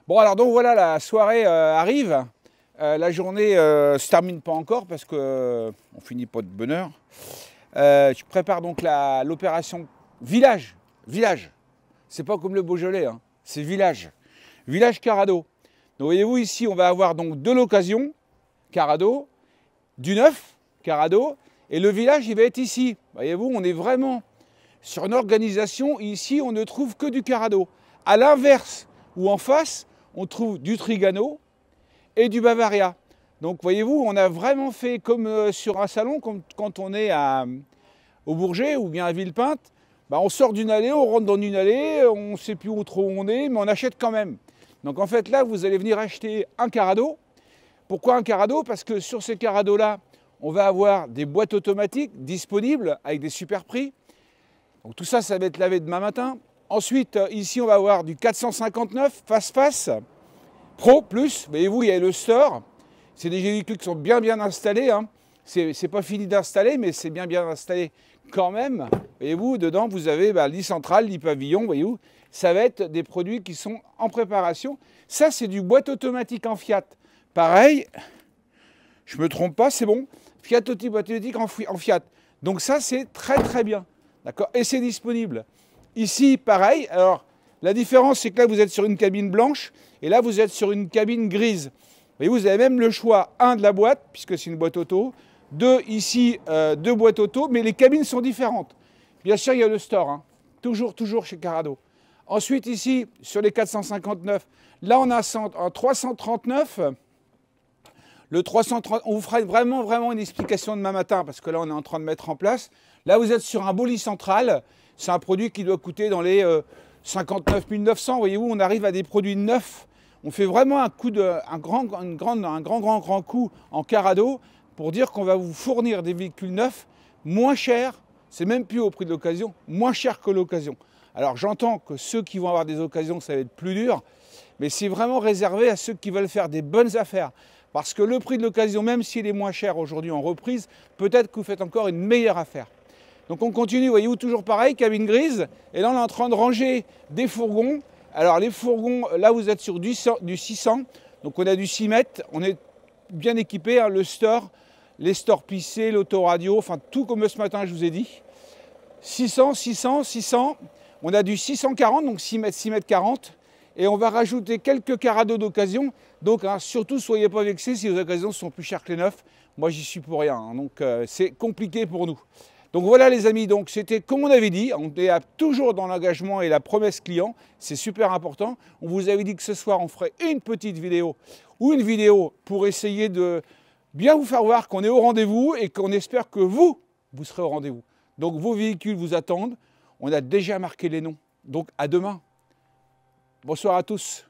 Bon, alors donc voilà, la soirée arrive. La journée se termine pas encore parce que on finit pas de bonne heure. Je prépare donc l'opération village. Village. C'est pas comme le Beaujolais, hein. C'est village. Village Carado. Donc voyez-vous ici, on va avoir donc de l'occasion, Carado, du neuf, Carado, et le village il va être ici. Voyez-vous, on est vraiment sur une organisation. Ici, on ne trouve que du Carado. À l'inverse, ou en face, on trouve du Trigano et du Bavaria. Donc voyez-vous, on a vraiment fait comme sur un salon, comme quand on est au Bourget ou bien à Villepinte. Bah, on sort d'une allée, on rentre dans une allée, on ne sait plus où trop on est, mais on achète quand même. Donc en fait là, vous allez venir acheter un Carado. Pourquoi un Carado? Parce que sur ces Carados-là, on va avoir des boîtes automatiques disponibles avec des super prix. Donc tout ça, ça va être lavé demain matin. Ensuite, ici, on va avoir du 459 face-face Pro Plus. Voyez-vous, il y a le store. C'est des véhicules qui sont bien installés, hein. C'est pas fini d'installer, mais c'est bien installé quand même. Voyez-vous, dedans, vous avez lit central, lit pavillon, voyez-vous. Ça va être des produits qui sont en préparation. Ça, c'est du boîte automatique en Fiat. Pareil, je me trompe pas, c'est bon. Fiat automatique en Fiat. Donc ça, c'est très bien. D'accord? Et c'est disponible. Ici, pareil. Alors, la différence, c'est que là, vous êtes sur une cabine blanche et là, vous êtes sur une cabine grise. Vous avez même le choix, un, de la boîte, puisque c'est une boîte auto. Deux, ici, deux boîtes auto, mais les cabines sont différentes. Bien sûr, il y a le store, hein. Toujours chez Carado. Ensuite, ici, sur les 459, là, on a un 339. Le 330, on vous fera vraiment une explication demain matin, parce que là, on est en train de mettre en place. Là, vous êtes sur un beau lit central. C'est un produit qui doit coûter dans les 59 900. Voyez-vous, on arrive à des produits neufs. On fait vraiment un grand coup en Carado pour dire qu'on va vous fournir des véhicules neufs moins chers. C'est même plus au prix de l'occasion, moins cher que l'occasion. Alors j'entends que ceux qui vont avoir des occasions, ça va être plus dur, mais c'est vraiment réservé à ceux qui veulent faire des bonnes affaires. Parce que le prix de l'occasion, même s'il est moins cher aujourd'hui en reprise, peut-être que vous faites encore une meilleure affaire. Donc on continue, voyez-vous, toujours pareil, cabine grise. Et là, on est en train de ranger des fourgons. Alors les fourgons, là, vous êtes sur du 600. Donc on a du 6 mètres. On est bien équipé, hein, le store, les stores pissés, l'autoradio, enfin tout comme ce matin, je vous ai dit. 600. On a du 640, donc 6 mètres 40. Et on va rajouter quelques Carado d'occasion. Donc hein, surtout, soyez pas vexés si les occasions sont plus chères que les neufs. Moi, j'y suis pour rien, hein, donc c'est compliqué pour nous. Donc voilà les amis, donc c'était comme on avait dit, on est toujours dans l'engagement et la promesse client, c'est super important. On vous avait dit que ce soir on ferait une petite vidéo ou une vidéo pour essayer de bien vous faire voir qu'on est au rendez-vous et qu'on espère que vous serez au rendez-vous. Donc vos véhicules vous attendent, on a déjà marqué les noms. Donc à demain. Bonsoir à tous.